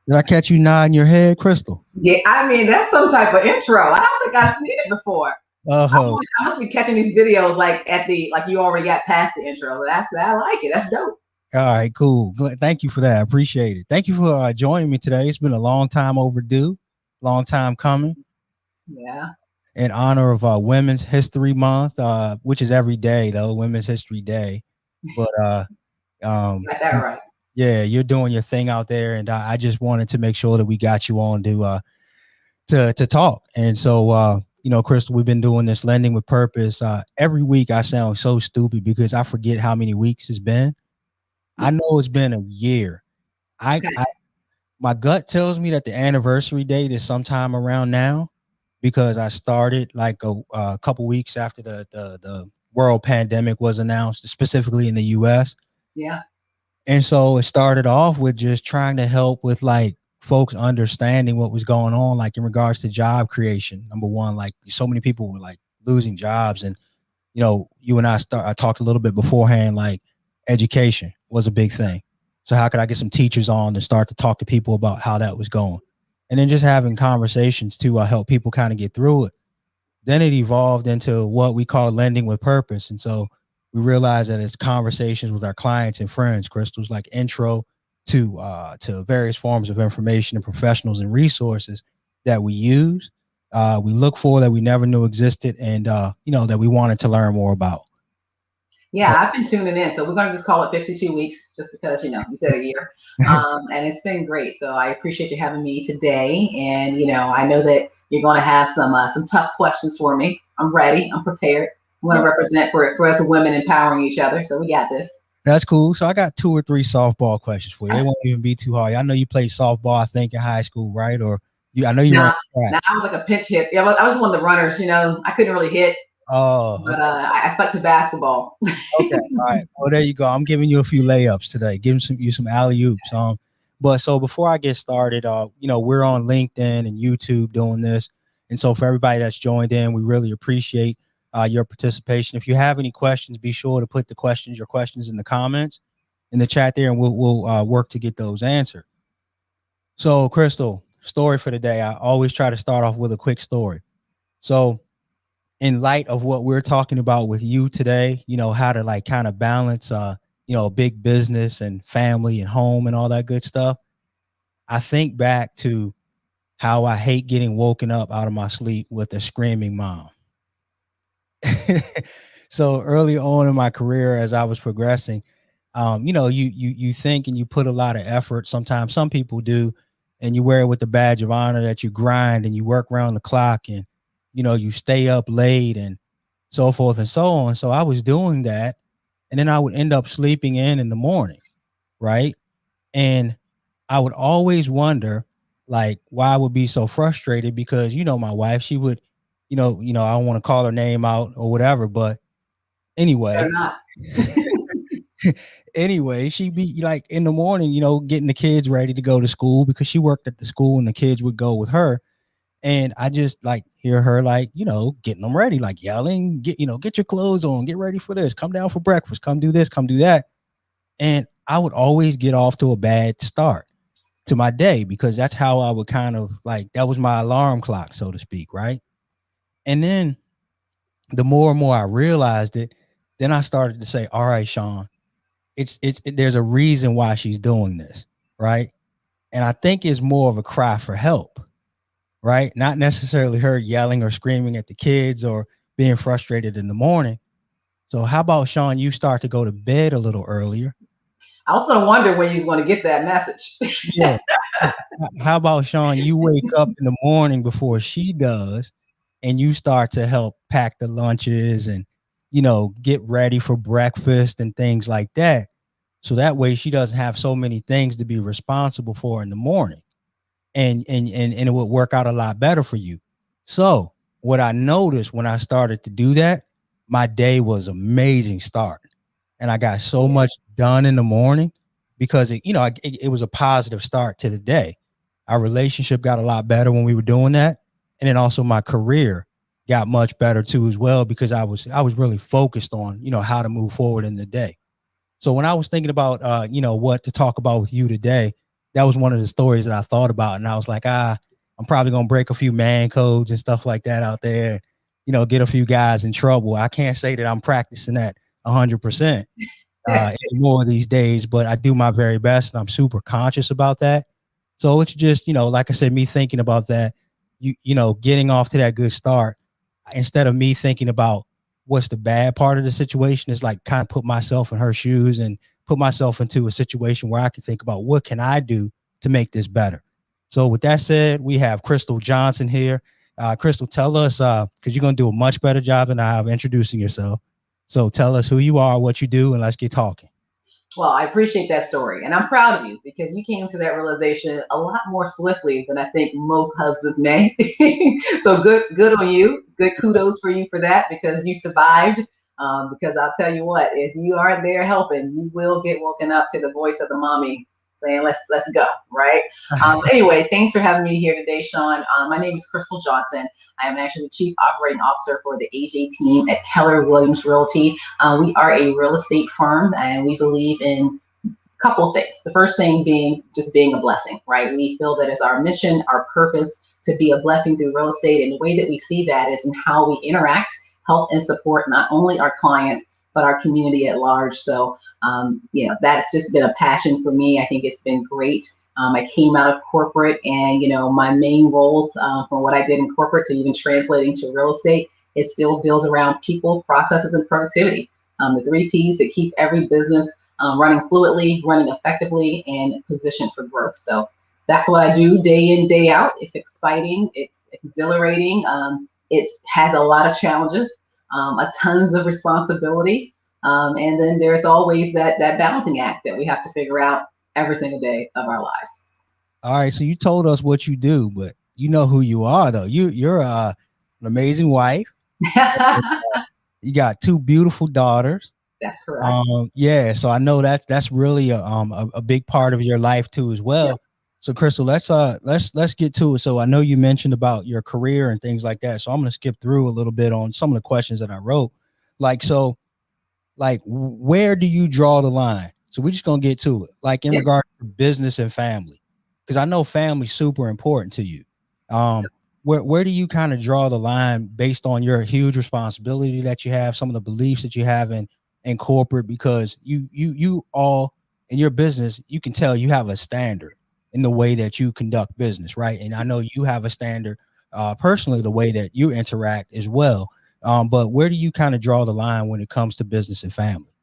Did I catch you nodding your head, Christal? Yeah, I mean that's some type of intro. I don't think I've seen it before. Oh, I must be catching these videos like at the like you already got past the intro. That's I like it. That's dope. all right, cool. Thank you for that. I appreciate it. Thank you for joining me today. It's been a long time overdue, long time coming. Yeah, In honor of Women's History Month, which is every day though, Women's History Day. But um, got that right. yeah, you're doing your thing out there, and I just wanted to make sure that we got you on to talk. And so, Christal, we've been doing this lending with purpose. Every week, I sound so stupid because I forget how many weeks it's been. I know it's been a year. Okay. I my gut tells me that the anniversary date is sometime around now because I started like a couple weeks after the world pandemic was announced, specifically in the U.S. Yeah. And so it started off with just trying to help with like folks understanding what was going on, like in regards to job creation. Number one, like so many people were like losing jobs. And, you and I talked a little bit beforehand, like education was a big thing. So how could I get some teachers on to start to talk to people about how that was going? And then just having conversations to help people kind of get through it. Then it evolved into what we call lending with purpose. And so we realized that it's conversations with our clients and friends. Christal's like intro to various forms of information and professionals and resources that we use, we look for, that we never knew existed, and that we wanted to learn more about. Yeah, I've been tuning in. So we're going to just call it 52 weeks just because, you said a year. And it's been great. So I appreciate you having me today. And, I know that you're going to have some tough questions for me. I'm ready. I'm prepared. I'm going to represent for us women empowering each other. So we got this. That's cool. So I got 2 or 3 softball questions for you. They won't even be too hard. I know you played softball, I think, in high school, right? Or I know you ran track. I was like a pinch hit. Yeah, I was one of the runners. I couldn't really hit. Oh, but I stuck to basketball. Okay, all right. Well, there you go. I'm giving you a few layups today, giving you some alley oops. But so before I get started, we're on LinkedIn and YouTube doing this, and so for everybody that's joined in, we really appreciate your participation. If you have any questions, be sure to put your questions in the comments in the chat there, and we'll work to get those answered. So, Christal, story for the day. I always try to start off with a quick story. So, in light of what we're talking about with you today, how to like kind of balance, big business and family and home and all that good stuff. I think back to how I hate getting woken up out of my sleep with a screaming mom. So early on in my career, as I was progressing, you think and you put a lot of effort. Sometimes some people do, and you wear it with the badge of honor that you grind and you work around the clock and you stay up late and so forth and so on. So I was doing that, and then I would end up sleeping in the morning, right? And I would always wonder, like, why I would be so frustrated because my wife, she would, I don't want to call her name out or whatever, but anyway, anyway, she'd be like in the morning, getting the kids ready to go to school because she worked at the school and the kids would go with her. And I just like hear her like, getting them ready, like yelling, get your clothes on, get ready for this, come down for breakfast, come do this, come do that. And I would always get off to a bad start to my day because that's how I would kind of like, that was my alarm clock, so to speak. Right. And then the more and more I realized it, then I started to say, all right, Shawn, there's a reason why she's doing this. Right. And I think it's more of a cry for help. Right? Not necessarily her yelling or screaming at the kids or being frustrated in the morning. So how about, Shawn, you start to go to bed a little earlier? I was going to wonder when you was going to get that message. Yeah. How about, Shawn, you wake up in the morning before she does and you start to help pack the lunches and, get ready for breakfast and things like that. So that way she doesn't have so many things to be responsible for in the morning. And it would work out a lot better for you. So what I noticed when I started to do that, my day was amazing start. And I got so much done in the morning because it was a positive start to the day. Our relationship got a lot better when we were doing that. And then also my career got much better too as well because I was really focused on, how to move forward in the day. So when I was thinking about, what to talk about with you today, that was one of the stories that I thought about, and I was like, I'm probably gonna break a few man codes and stuff like that out there, get a few guys in trouble. I can't say that I'm practicing that 100% anymore these days, but I do my very best, and I'm super conscious about that. So it's just, like I said, me thinking about that, getting off to that good start, instead of me thinking about what's the bad part of the situation, is like kind of put myself in her shoes and put myself into a situation where I can think about what can I do to make this better. So with that said, we have Christal Johnson here. Christal, tell us, because you're going to do a much better job than I have introducing yourself. So tell us who you are, what you do, and let's get talking. Well, I appreciate that story, and I'm proud of you because you came to that realization a lot more swiftly than I think most husbands may. So good on you. Good kudos for you for that because you survived. Because I'll tell you what, if you aren't there helping, you will get woken up to the voice of the mommy saying, "Let's go," right? Anyway, thanks for having me here today, Shawn. My name is Christal Johnson. I am actually the Chief Operating Officer for the AJ team at Keller Williams Realty. We are a real estate firm, and we believe in a couple of things. The first thing being just being a blessing, right? We feel that it's our mission, our purpose to be a blessing through real estate. And the way that we see that is in how we interact, help, and support not only our clients, but our community at large. So, that's just been a passion for me. I think it's been great. I came out of corporate, and my main roles from what I did in corporate to even translating to real estate, it still deals around people, processes, and productivity. The three P's that keep every business running fluidly, running effectively, and positioned for growth. So that's what I do day in, day out. It's exciting. It's exhilarating. It has a lot of challenges, a tons of responsibility. And then there's always that balancing act that we have to figure out every single day of our lives. All right, so you told us what you do, but you know who you are, though. You're an amazing wife. You got two beautiful daughters. That's correct. Yeah, so I know that's really a big part of your life too as well. Yep. So Christal, let's get to it. So I know you mentioned about your career and things like that. So I'm gonna skip through a little bit on some of the questions that I wrote. Like where do you draw the line? So we're just gonna get to it, like in Yep. regard to business and family, because I know family's super important to you. Where do you kind of draw the line based on your huge responsibility that you have, some of the beliefs that you have in corporate? Because you all in your business, you can tell you have a standard in the way that you conduct business, right? And I know you have a standard personally, the way that you interact as well. But where do you kind of draw the line when it comes to business and family?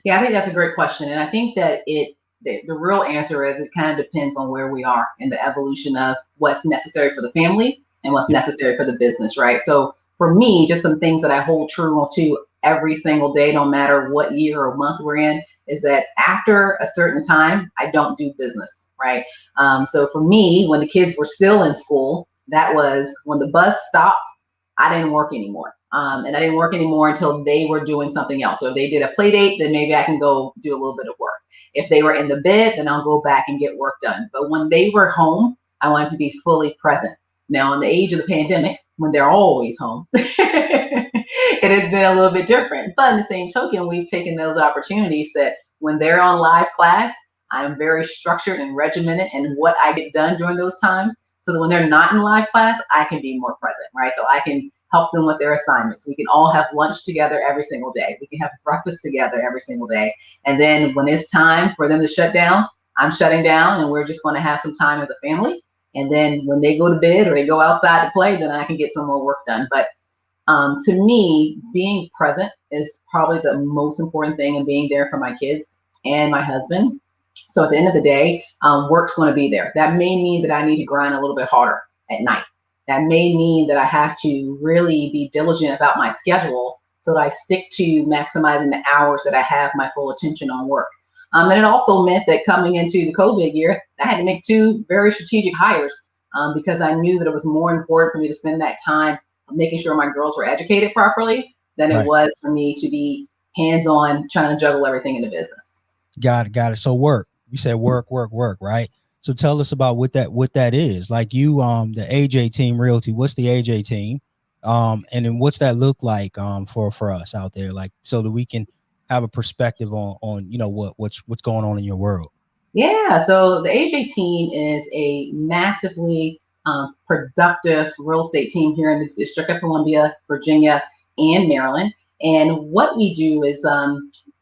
Yeah, I think that's a great question. And I think that the real answer is it kind of depends on where we are in the evolution of what's necessary for the family and what's Yeah. necessary for the business, right? So for me, just some things that I hold true to every single day, no matter what year or month we're in, is that after a certain time, I don't do business, right? So for me, when the kids were still in school, that was when the bus stopped, I didn't work anymore. And I didn't work anymore until they were doing something else. So if they did a play date, then maybe I can go do a little bit of work. If they were in the bed, then I'll go back and get work done. But when they were home, I wanted to be fully present. Now, in the age of the pandemic, when they're always home, it has been a little bit different. But in the same token, we've taken those opportunities that when they're on live class, I'm very structured and regimented in what I get done during those times, so that when they're not in live class, I can be more present, right? So I can help them with their assignments. We can all have lunch together every single day. We can have breakfast together every single day. And then when it's time for them to shut down, I'm shutting down, and we're just going to have some time as a family. And then when they go to bed or they go outside to play, then I can get some more work done. But to me, being present is probably the most important thing, and being there for my kids and my husband. So at the end of the day, work's going to be there. That may mean that I need to grind a little bit harder at night. That may mean that I have to really be diligent about my schedule so that I stick to maximizing the hours that I have my full attention on work. And it also meant that coming into the COVID year, I had to make two very strategic hires because I knew that it was more important for me to spend that time making sure my girls were educated properly than it Right. was for me to be hands-on trying to juggle everything in the business. Got it. So work. You said work, right? So tell us about what that is. Like you, the AJ team realty. What's the AJ team? And then what's that look like for us out there, like so that we can have a perspective on what's going on in your world. Yeah, so the AJ team is a massively productive real estate team here in the District of Columbia, Virginia, and Maryland. And what we do is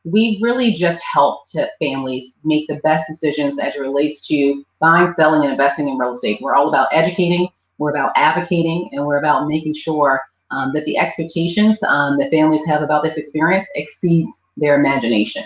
we really just help families make the best decisions as it relates to buying, selling, and investing in real estate. We're all about educating, we're about advocating, and we're about making sure that the expectations that families have about this experience exceeds their imagination.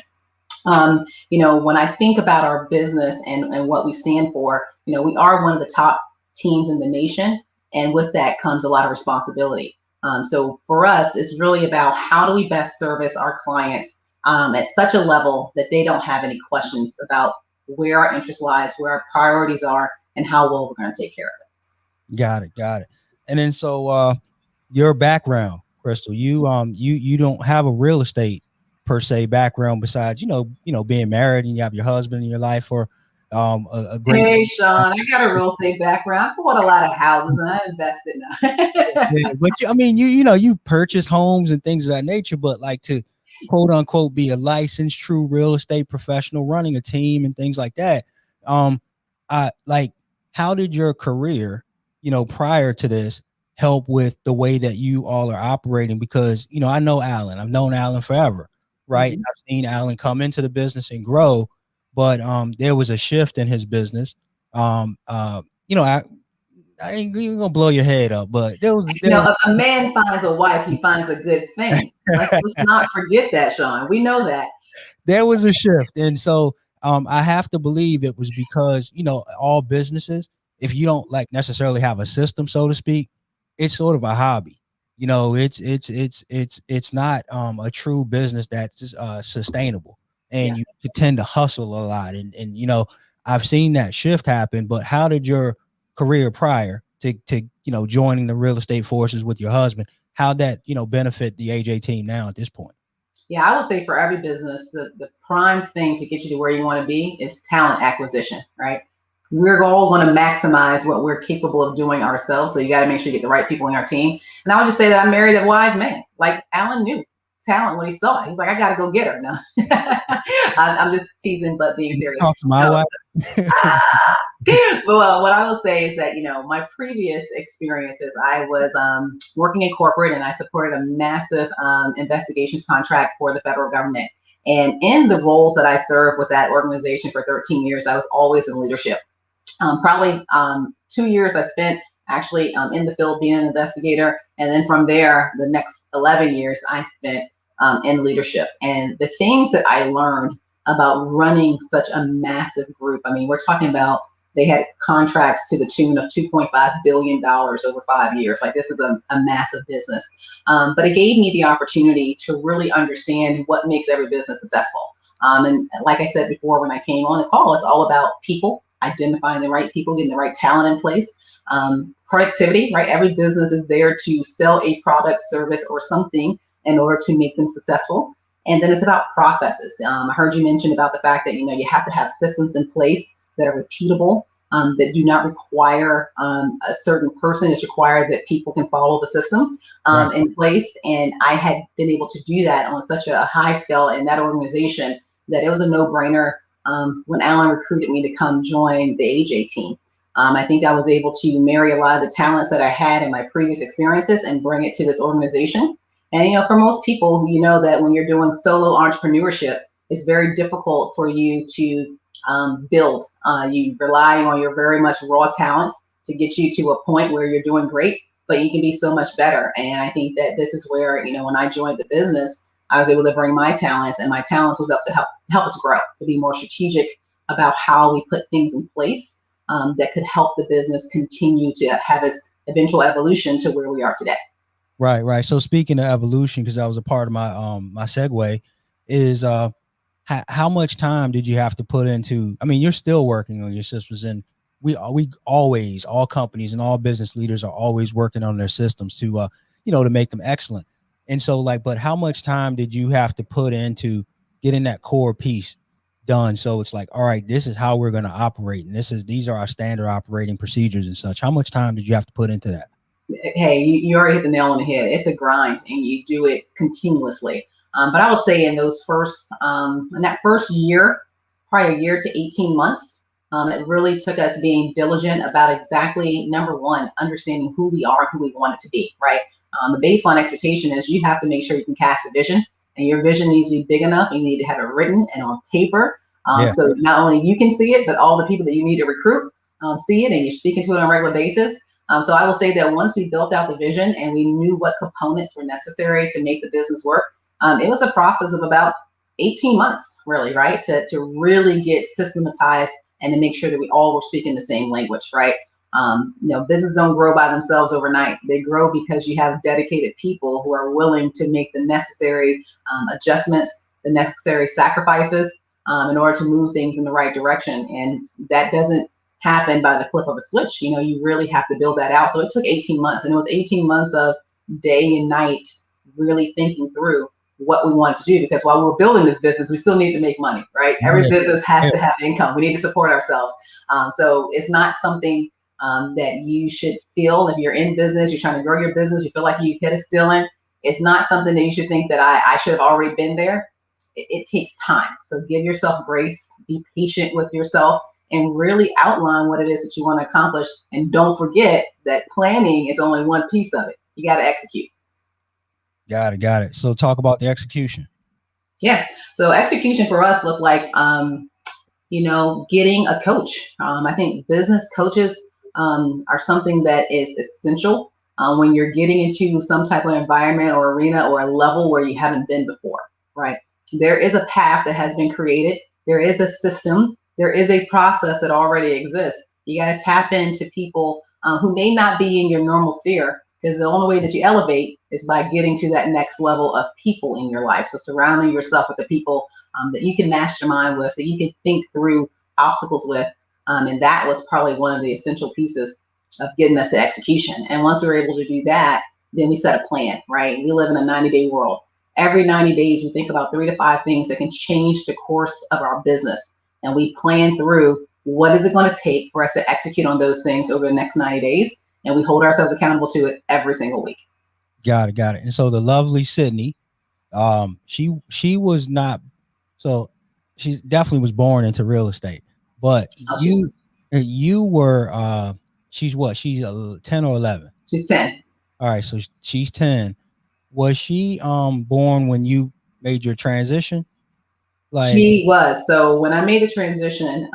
When I think about our business and what we stand for, we are one of the top teams in the nation. And with that comes a lot of responsibility. So for us, it's really about how do we best service our clients at such a level that they don't have any questions about where our interest lies, where our priorities are, and how well we're going to take care of it. Got it. And then your background, Christal, you don't have a real estate per se background besides being married and you have your husband in your life or a great. Hey, Shawn, I got a real estate background. I bought a lot of houses and I invested now. Yeah, but you purchase homes and things of that nature, but like to quote unquote be a licensed true real estate professional running a team and things like that. I like how did your career, prior to this help with the way that you all are operating? Because I know Alan, I've known Alan forever, right? Mhm. I've seen Alan come into the business and grow, but there was a shift in his business. I ain't even gonna blow your head up, but there was A man finds a wife, he finds a good thing. Let's not forget that, Shawn. We know that. there was a shift, and so I have to believe it was because all businesses, if you don't like necessarily have a system, so to speak, it's sort of a hobby. It's not a true business that's sustainable, Yeah. and you tend to hustle a lot, and I've seen that shift happen. But how did your career prior to joining the real estate forces with your husband, how that benefit the AJ team now at this point? Yeah, I would say for every business, the prime thing to get you to where you want to be is talent acquisition, right? We're all going to maximize what we're capable of doing ourselves. So you got to make sure you get the right people in our team. And I would just say that I married a wise man. Like Alan knew talent when he saw it. He's like, I got to go get her. No, I'm just teasing, but being Can you serious. talk to my No, wife? well, what I will say is that my previous experiences, I was working in corporate, and I supported a massive investigations contract for the federal government. And in the roles that I served with that organization for 13 years, I was always in leadership. Probably 2 years I spent actually in the field being an investigator, and then from there, the next 11 years I spent in leadership. And the things that I learned about running such a massive group. I mean, we're talking about they had contracts to the tune of $2.5 billion over 5 years. Like, this is a massive business. But it gave me the opportunity to really understand what makes every business successful. And like I said before, when I came on the call, it's all about people, identifying the right people, getting the right talent in place. Productivity, right? Every business is there to sell a product, service, or something in order to make them successful. And then it's about processes. I heard you mention about the fact that you have to have systems in place that are repeatable, that do not require a certain person. It's required that people can follow the system Right. in place. And I had been able to do that on such a high scale in that organization that it was a no-brainer when Alan recruited me to come join the AJ team. I think I was able to marry a lot of the talents that I had in my previous experiences and bring it to this organization. And for most people, that when you're doing solo entrepreneurship, it's very difficult for you to build. You rely on your very much raw talents to get you to a point where you're doing great, but you can be so much better. And I think that this is where, when I joined the business, I was able to bring my talents, and my talents was up to help us grow, to be more strategic about how we put things in place that could help the business continue to have its eventual evolution to where we are today. Right. So speaking of evolution, because that was a part of my segue, is how much time did you have to put into? I mean, you're still working on your systems, and we always, all companies and all business leaders are always working on their systems to to make them excellent. And so but how much time did you have to put into getting that core piece done? So it's like, all right, this is how we're going to operate, and these are our standard operating procedures and such. How much time did you have to put into that? Hey, you already hit the nail on the head. It's a grind, and you do it continuously. But I would say in that first year, probably a year to 18 months. It really took us being diligent about exactly, number one, understanding who we are, who we want it to be, right? The baseline expectation is you have to make sure you can cast a vision, and your vision needs to be big enough. You need to have it written and on paper. Yeah. So not only you can see it, but all the people that you need to recruit see it, and you're speaking to it on a regular basis. So I will say that once we built out the vision and we knew what components were necessary to make the business work, it was a process of about 18 months, really, right? To really get systematized and to make sure that we all were speaking the same language, right? Business don't grow by themselves overnight. They grow because you have dedicated people who are willing to make the necessary adjustments, the necessary sacrifices in order to move things in the right direction. And that doesn't happen by the flip of a switch. You really have to build that out. So it took 18 months, and it was 18 months of day and night really thinking through what we want to do, because while we're building this business, we still need to make money, right? Every business has to have income. We need to support ourselves. So it's not something that you should feel if you're in business, you're trying to grow your business, you feel like you hit a ceiling. It's not something that you should think that I should have already been there. It takes time. So give yourself grace, be patient with yourself, and really outline what it is that you want to accomplish. And don't forget that planning is only one piece of it. You got to execute. Got it. So talk about the execution. Yeah. So execution for us looked like, getting a coach. I think business coaches are something that is essential when you're getting into some type of environment or arena or a level where you haven't been before, right? There is a path that has been created. There is a system. There is a process that already exists. You got to tap into people who may not be in your normal sphere, because the only way that you elevate is by getting to that next level of people in your life. So surrounding yourself with the people that you can mastermind with, that you can think through obstacles with. And that was probably one of the essential pieces of getting us to execution. And once we were able to do that, then we set a plan, right? We live in a 90-day world. Every 90 days, we think about 3 to 5 things that can change the course of our business. And we plan through what is it going to take for us to execute on those things over the next 90 days. And we hold ourselves accountable to it every single week. Got it. And so the lovely Sydney, she was not, so she definitely was born into real estate, but you were, she's what? She's 10 or 11? She's 10. All right. So she's 10. Was she born when you made your transition? She was. So when I made the transition,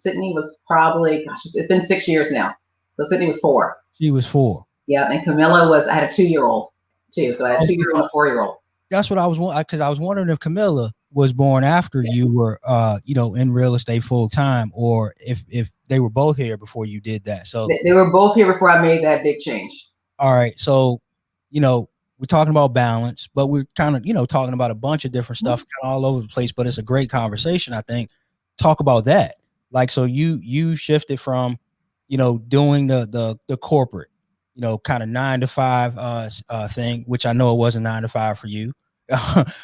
Sydney was probably, it's been 6 years now. So Sydney was 4. She was 4. Yeah, and Camilla I had a 2-year-old too. So I had a 2-year-old and a 4-year-old. That's what I was wondering, because I was wondering if Camilla was born after you were, in real estate full time, or if they were both here before you did that. So they were both here before I made that big change. All right. So, we're talking about balance, but we're kind of, talking about a bunch of different stuff kind of all over the place, but it's a great conversation, I think. Talk about that. Like, so you shifted from, doing the corporate, kind of 9 to 5 thing, which I know it wasn't 9 to 5 for you,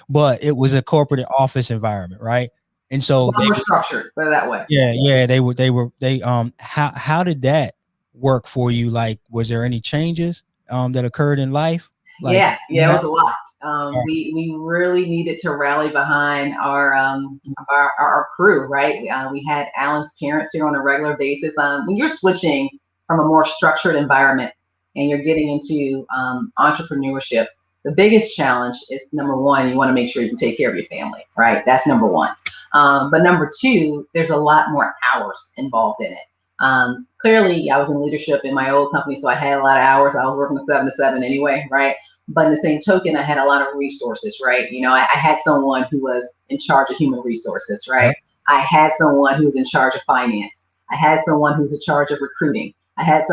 but it was a corporate office environment, right? And so they were structured, put it that way. Yeah. How did that work for you? Like, was there any changes that occurred in life? It was a lot. We really needed to rally behind our crew, right? We had Alan's parents here on a regular basis. When you're switching from a more structured environment and you're getting into entrepreneurship, the biggest challenge is, number one, you want to make sure you can take care of your family, right? That's number one. But number two, there's a lot more hours involved in it. Clearly, I was in leadership in my old company, so I had a lot of hours. I was working 7 to 7 anyway, right? But in the same token, I had a lot of resources, right? I had someone who was in charge of human resources, right? I had someone who was in charge of finance. I had someone who's in charge of recruiting. I had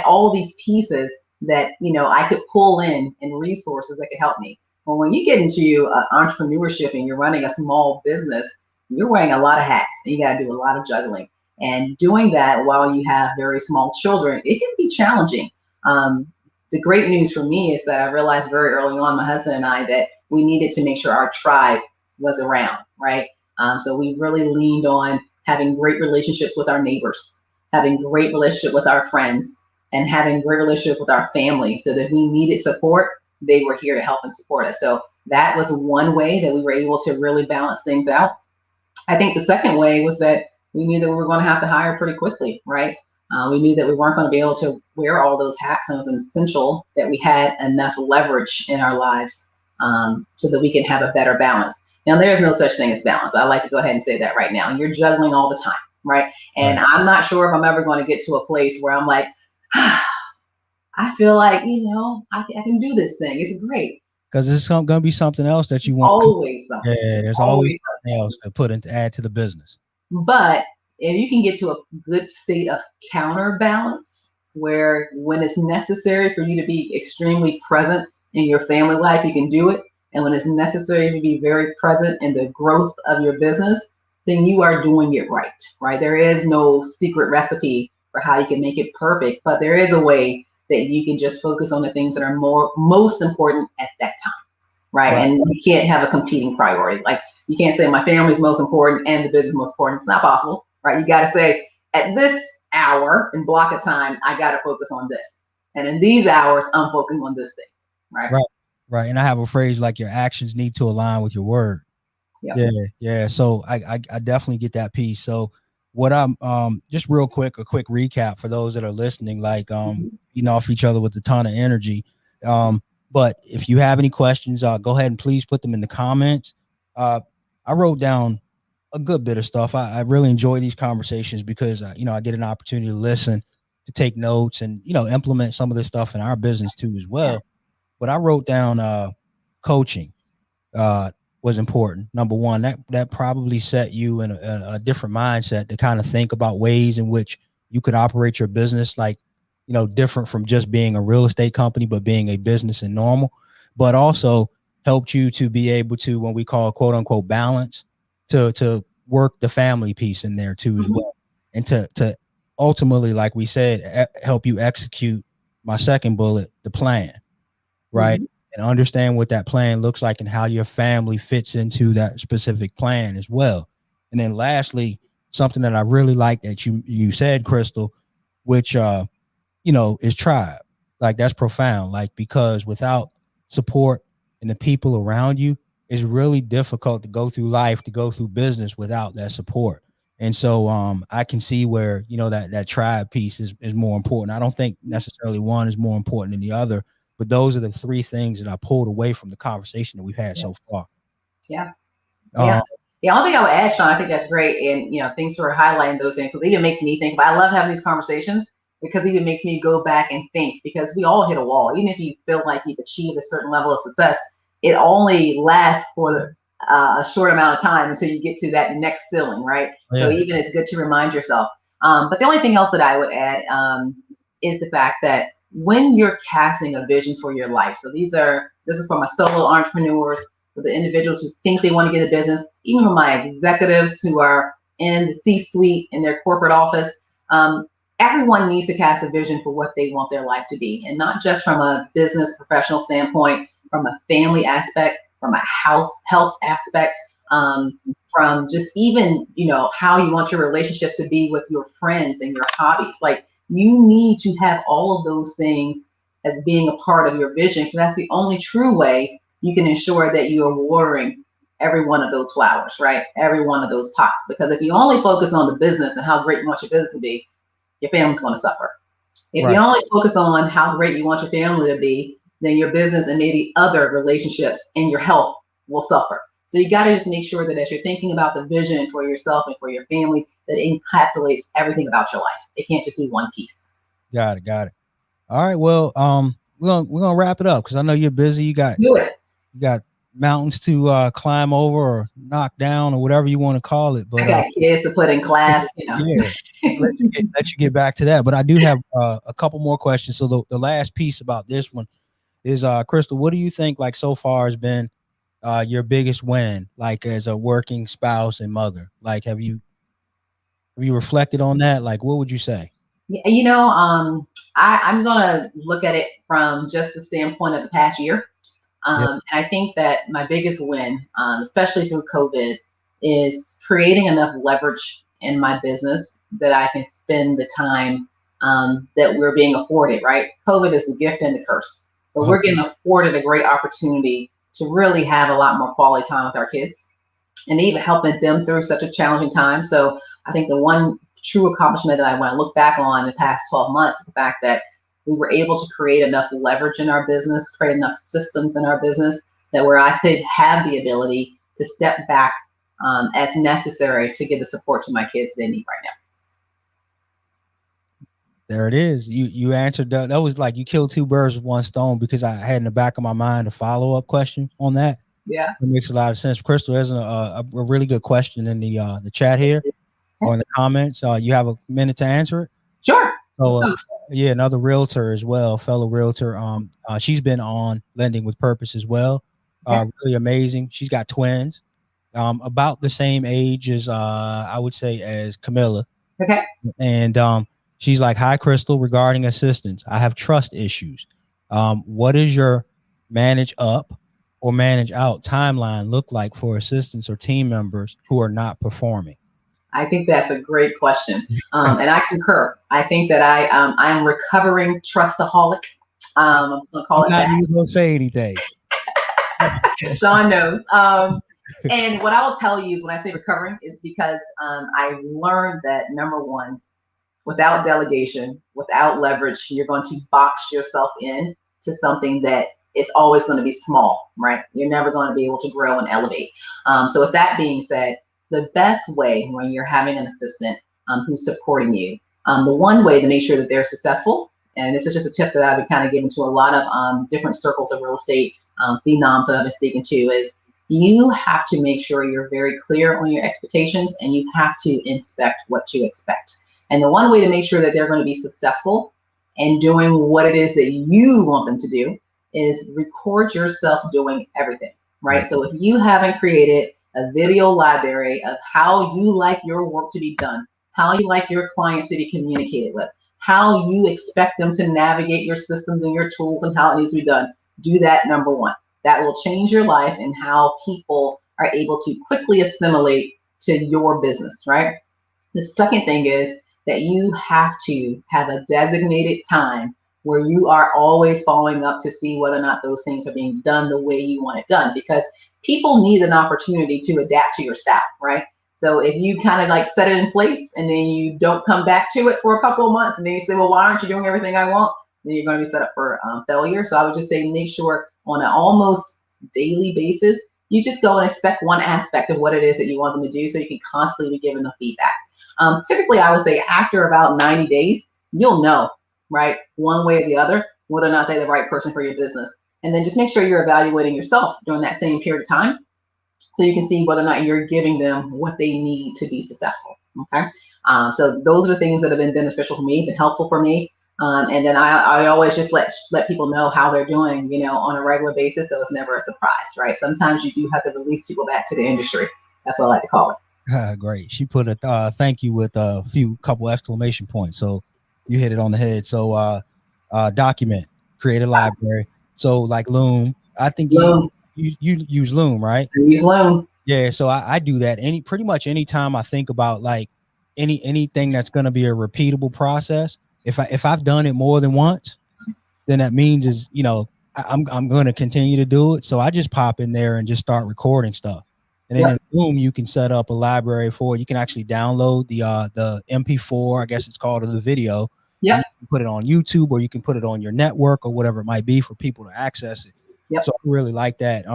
all these pieces that, I could pull in and resources that could help me. Well, when you get into entrepreneurship and you're running a small business, you're wearing a lot of hats and you got to do a lot of juggling. And doing that while you have very small children, it can be challenging. The great news for me is that I realized very early on, my husband and I, that we needed to make sure our tribe was around, right? So we really leaned on having great relationships with our neighbors, having great relationship with our friends, and having great relationship with our family, so that we needed support, they were here to help and support us. So that was one way that we were able to really balance things out. I think the second way was that we knew that we were going to have to hire pretty quickly, right? We knew that we weren't going to be able to wear all those hats, and it was essential that we had enough leverage in our lives so that we can have a better balance. Now, there is no such thing as balance. I like to go ahead and say that right now. You're juggling all the time, right? And Right. I'm not sure if I'm ever going to get to a place where I'm like, I feel like, I can do this thing. It's great. Because there's going to be something else that you want. Always something. Yeah, there's always Always something else to put in to add to the business. But if you can get to a good state of counterbalance, where when it's necessary for you to be extremely present in your family life, you can do it. And when it's necessary to be very present in the growth of your business, then you are doing it right, right? There is no secret recipe for how you can make it perfect, but there is a way that you can just focus on the things that are most important at that time, right? Right. And you can't have a competing priority. Like, you can't say my family's most important and the business most important. It's not possible, right? You got to say at this hour and block of time, I got to focus on this. And in these hours, I'm focusing on this thing, right? Right. Right. And I have a phrase like your actions need to align with your word. Yep. Yeah. Yeah. So I definitely get that piece. So what I'm just real quick, a quick recap for those that are listening, like off each other with a ton of energy. But if you have any questions, go ahead and please put them in the comments. I wrote down a good bit of stuff. I really enjoy these conversations because I get an opportunity to listen, to take notes, and implement some of this stuff in our business too as well. But I wrote down coaching was important. Number one, that probably set you in a different mindset to kind of think about ways in which you could operate your business, like different from just being a real estate company, but being a business in normal. But also helped you to be able to, when we call quote unquote balance, to work the family piece in there too as well, and to ultimately, like we said, help you execute my second bullet, the plan, right? And understand what that plan looks like and how your family fits into that specific plan as well. And then lastly, something that I really like that you said, Christal, which is tribe. Like, that's profound. Like, because without support and the people around you, it's really difficult to go through life, to go through business without that support. And so I can see where, that tribe piece is more important. I don't think necessarily one is more important than the other, but those are the three things that I pulled away from the conversation that we've had so far. Yeah. Yeah. The only thing I would add, Shawn, I think that's great. And, thanks for highlighting those things, because it even makes me think. But I love having these conversations because it even makes me go back and think, because we all hit a wall. Even if you feel like you've achieved a certain level of success, it only lasts for a short amount of time until you get to that next ceiling, right? Yeah. So even it's good to remind yourself. But the only thing else that I would add is the fact that when you're casting a vision for your life, so this is for my solo entrepreneurs, for the individuals who think they want to get a business, even for my executives who are in the C-suite in their corporate office, everyone needs to cast a vision for what they want their life to be. And not just from a business professional standpoint, from a family aspect, from a health aspect, from just even, how you want your relationships to be with your friends and your hobbies. Like, you need to have all of those things as being a part of your vision, because that's the only true way you can ensure that you are watering every one of those flowers, right? Every one of those pots. Because if you only focus on the business and how great you want your business to be, your family's going to suffer. If you only focus on how great you want your family to be, then your business and maybe other relationships and your health will suffer. So you got to just make sure that as you're thinking about the vision for yourself and for your family, that it encapsulates everything about your life. It can't just be one piece. Got it. All right. Well, we're gonna wrap it up because I know you're busy. You got mountains to climb over or knock down or whatever you want to call it. But I got kids to put in class. Yeah, let you get back to that. But I do have a couple more questions. So the last piece about this one is, Christal, what do you think, like, so far has been your biggest win, like, as a working spouse and mother? Like, have you reflected on that? Like, what would you say? I'm gonna look at it from just the standpoint of the past year. And I think that my biggest win, especially through COVID, is creating enough leverage in my business that I can spend the time that we're being afforded, right? COVID is the gift and the curse, but we're getting afforded a great opportunity to really have a lot more quality time with our kids. and even helping them through such a challenging time. So I think the one true accomplishment that I want to look back on in the past 12 months is the fact that we were able to create enough leverage in our business, create enough systems in our business that where I could have the ability to step back as necessary to give the support to my kids they need right now. There it is. You answered that. That was like you killed two birds with one stone, because I had in the back of my mind a follow-up question on that. Yeah. It makes a lot of sense. Christal, there's a really good question in the chat here or in the comments. You have a minute to answer it? Sure. So yeah, another realtor as well, fellow realtor. She's been on Lending with Purpose as well. Really amazing. She's got twins, about the same age as I would say as Camilla. Okay. And she's like, "Hi, Christal. Regarding assistance, I have trust issues. What is your manage up or manage out timeline look like for assistants or team members who are not performing?" I think that's a great question, and I concur. I think that I'm recovering trustaholic. I'm just gonna call it that. I'm not even gonna say anything. Shawn knows. And what I will tell you is when I say recovering is because I learned that number one, without delegation, without leverage, you're going to box yourself in to something that is always going to be small, right? You're never going to be able to grow and elevate. So with that being said, the best way when you're having an assistant who's supporting you, the one way to make sure that they're successful, and this is just a tip that I've been kind of giving to a lot of different circles of real estate phenoms that I've been speaking to, is you have to make sure you're very clear on your expectations, and you have to inspect what you expect. And the one way to make sure that they're going to be successful and doing what it is that you want them to do is record yourself doing everything, right? So if you haven't created a video library of how you like your work to be done, how you like your clients to be communicated with, how you expect them to navigate your systems and your tools and how it needs to be done, do that, number one. That will change your life and how people are able to quickly assimilate to your business, right? The second thing is that you have to have a designated time where you are always following up to see whether or not those things are being done the way you want it done, because people need an opportunity to adapt to your style, right? So if you kind of like set it in place and then you don't come back to it for a couple of months and then you say, well, why aren't you doing everything I want? Then you're going to be set up for failure. So I would just say make sure on an almost daily basis, you just go and expect one aspect of what it is that you want them to do so you can constantly be giving them feedback. Typically, I would say after about 90 days, you'll know, right, one way or the other, whether or not they're the right person for your business. And then just make sure you're evaluating yourself during that same period of time so you can see whether or not you're giving them what they need to be successful, okay? So those are the things that have been beneficial for me, been helpful for me. And then I always just let people know how they're doing, you know, on a regular basis, so it's never a surprise, right? Sometimes you do have to release people back to the industry. That's what I like to call it. Great. She put a thank you with a couple exclamation points. So you hit it on the head. So document, create a library. So like Loom, I think Loom. You use Loom, right? I use Loom. Yeah. So I do that pretty much anytime I think about like anything that's going to be a repeatable process. If I've done it more than once, then that means is, you know, I'm going to continue to do it. So I just pop in there and just start recording stuff. And then in Loom, you can set up a library for it. You can actually download the MP4, I guess it's called, of the video. Yeah. You can put it on YouTube, or you can put it on your network or whatever it might be for people to access it. Yep. So I really like that.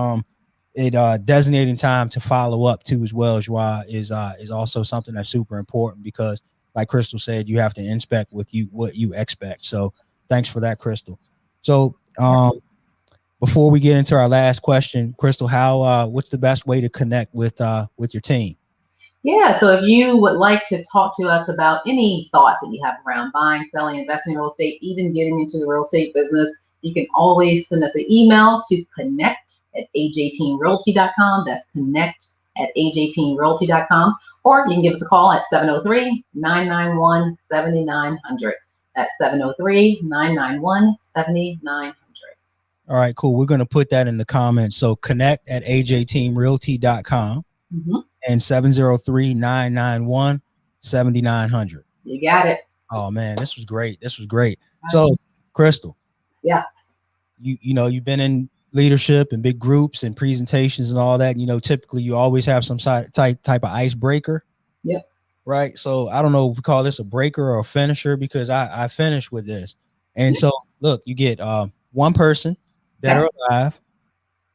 Designating time to follow up too as well, Joie, is also something that's super important, because like Christal said, you have to inspect what you expect. So thanks for that, Christal. So before we get into our last question, Christal, what's the best way to connect with your team? Yeah, so if you would like to talk to us about any thoughts that you have around buying, selling, investing in real estate, even getting into the real estate business, you can always send us an email to connect@aj18realty.com. That's connect@aj18realty.com. Or you can give us a call at 703-991-7900. That's 703-991-7900. All right, cool. We're going to put that in the comments. So connect@aj18realty.com. Mm-hmm. And 703-991-7900. You got it. Oh man, this was great. So, Christal. Yeah. You know, you've been in leadership and big groups and presentations and all that. Typically you always have some type of icebreaker. Yep. Right. So I don't know if we call this a breaker or a finisher, because I finished with this. And so look, you get one person, dead or alive,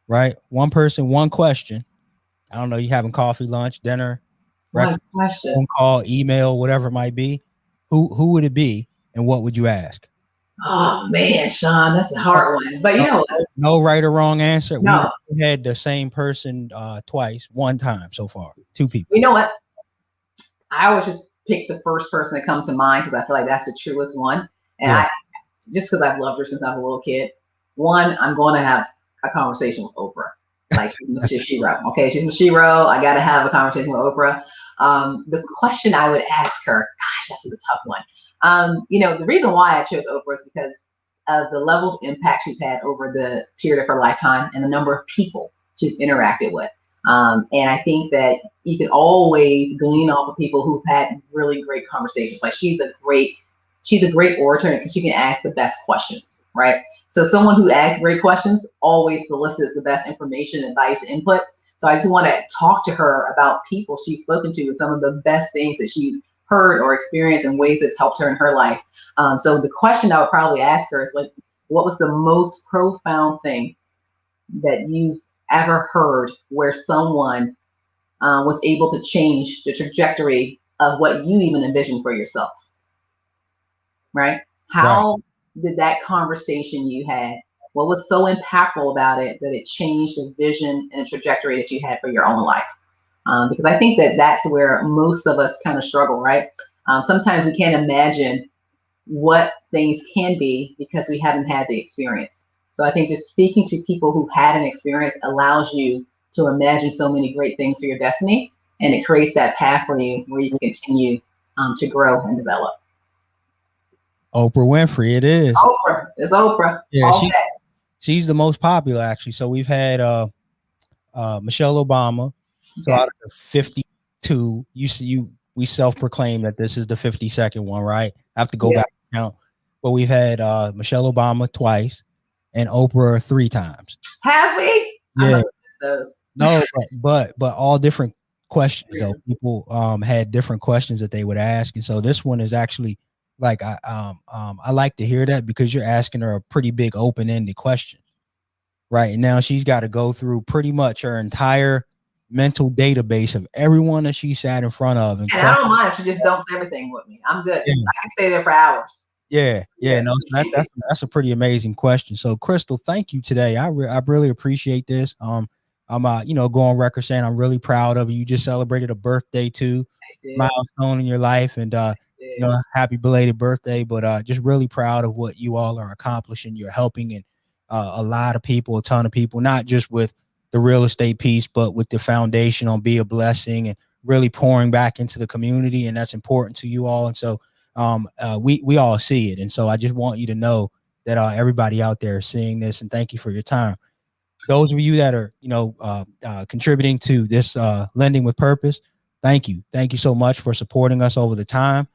right? One person, one question. I don't know, you having coffee, lunch, dinner, One breakfast, question. phone call, email, whatever it might be. Who would it be and what would you ask? Oh man, Shawn, that's a hard one. But you No, know what? no right or wrong answer. We've No, had the same person twice, one time so far, two people. you know what? I always just pick the first person that comes to mind because I feel like that's the truest one. And Yeah. I just because I've loved her since I was a little kid. One, I'm going to have a conversation with Oprah. Like she's Shiro. Okay, she's Miss Shiro. I got to have a conversation with Oprah. The question I would ask her, gosh, this is a tough one. The reason why I chose Oprah is because of the level of impact she's had over the period of her lifetime and the number of people she's interacted with. And I think that you can always glean off of people who've had really great conversations. Like she's a great orator because she can ask the best questions, right? So someone who asks great questions always solicits the best information, advice, input. So I just want to talk to her about people she's spoken to and some of the best things that she's heard or experienced in ways that's helped her in her life. So the question I would probably ask her is like, what was the most profound thing that you've ever heard where someone was able to change the trajectory of what you even envisioned for yourself? Right? How did that conversation you had, what was so impactful about it that it changed the vision and the trajectory that you had for your own life? Because I think that that's where most of us kind of struggle, right? Sometimes we can't imagine what things can be because we haven't had the experience. So I think just speaking to people who had an experience allows you to imagine so many great things for your destiny, and it creates that path for you where you can continue to grow and develop. Oprah Winfrey, it is. Oprah. It's Oprah. Yeah, All day. she's the most popular actually. So we've had Michelle Obama. So Okay. out of the 52, we self-proclaim that this is the 52nd one, right? I have to go back and count. But we've had Michelle Obama twice and Oprah 3 times. Have we? Yeah. Those. No, but all different questions though. People had different questions that they would ask. And so this one is actually like I like to hear that because you're asking her a pretty big open-ended question. Right. And now she's got to go through pretty much her entire mental database of everyone that she sat in front of. And I don't mind if she just dumps everything with me. I'm good. Yeah. I can stay there for hours. Yeah. No, that's a pretty amazing question. So Christal, thank you today. I really appreciate this. I'm go on record saying I'm really proud of you. You just celebrated a birthday too, milestone in your life, and happy belated birthday. But just really proud of what you all are accomplishing. You're helping and a lot of people, a ton of people, not just with the real estate piece, but with the foundation on Be a Blessing and really pouring back into the community. And that's important to you all. And so we all see it. And so I just want you to know that everybody out there is seeing this, and thank you for your time. Those of you that are, contributing to this Lending with Purpose, thank you. Thank you so much for supporting us over the time.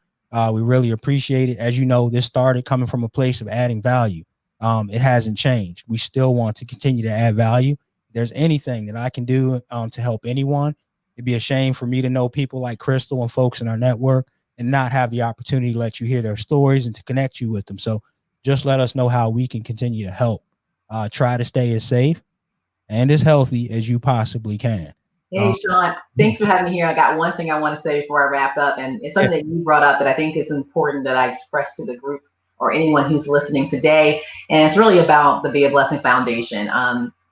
We really appreciate it. As you know, this started coming from a place of adding value. It hasn't changed. We still want to continue to add value. If there's anything that I can do to help anyone, it'd be a shame for me to know people like Christal and folks in our network and not have the opportunity to let you hear their stories and to connect you with them. So just let us know how we can continue to help. Try to stay as safe and as healthy as you possibly can. Hey, Shawn, thanks for having me here. I got one thing I want to say before I wrap up, and it's something that you brought up that I think is important that I express to the group or anyone who's listening today. And it's really about the Be a Blessing Foundation.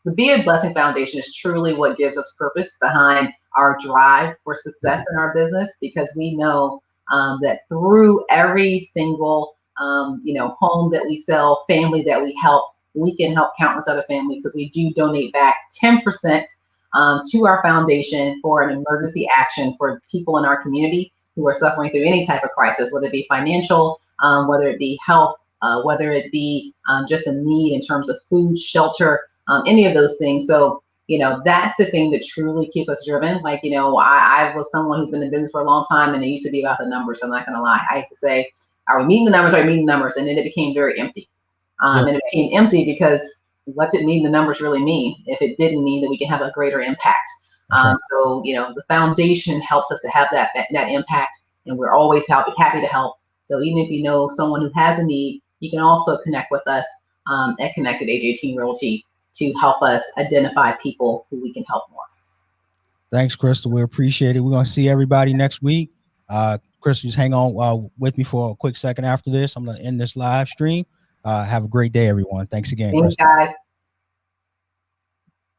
The Be a Blessing Foundation is truly what gives us purpose behind our drive for success in our business, because we know that through every single home that we sell, family that we help, we can help countless other families because we do donate back 10% to our foundation for an emergency action for people in our community who are suffering through any type of crisis, whether it be financial, whether it be health, whether it be just a need in terms of food, shelter, any of those things. So, that's the thing that truly keep us driven. Like, I was someone who's been in business for a long time, and it used to be about the numbers. So I'm not going to lie. I used to say, are we meeting the numbers? Are we meeting the numbers? And then it became very empty. And it became empty because what did mean the numbers really mean? If it didn't mean that we can have a greater impact. That's right. So, the foundation helps us to have that impact, and we're always happy to help. So even if you know someone who has a need, you can also connect with us at Connected Age 18 Realty to help us identify people who we can help more. Thanks, Christal. We appreciate it. We're going to see everybody next week. Christal, just hang on with me for a quick second after this. I'm going to end this live stream. Have a great day, everyone. Thanks again, Thanks, Christal. guys.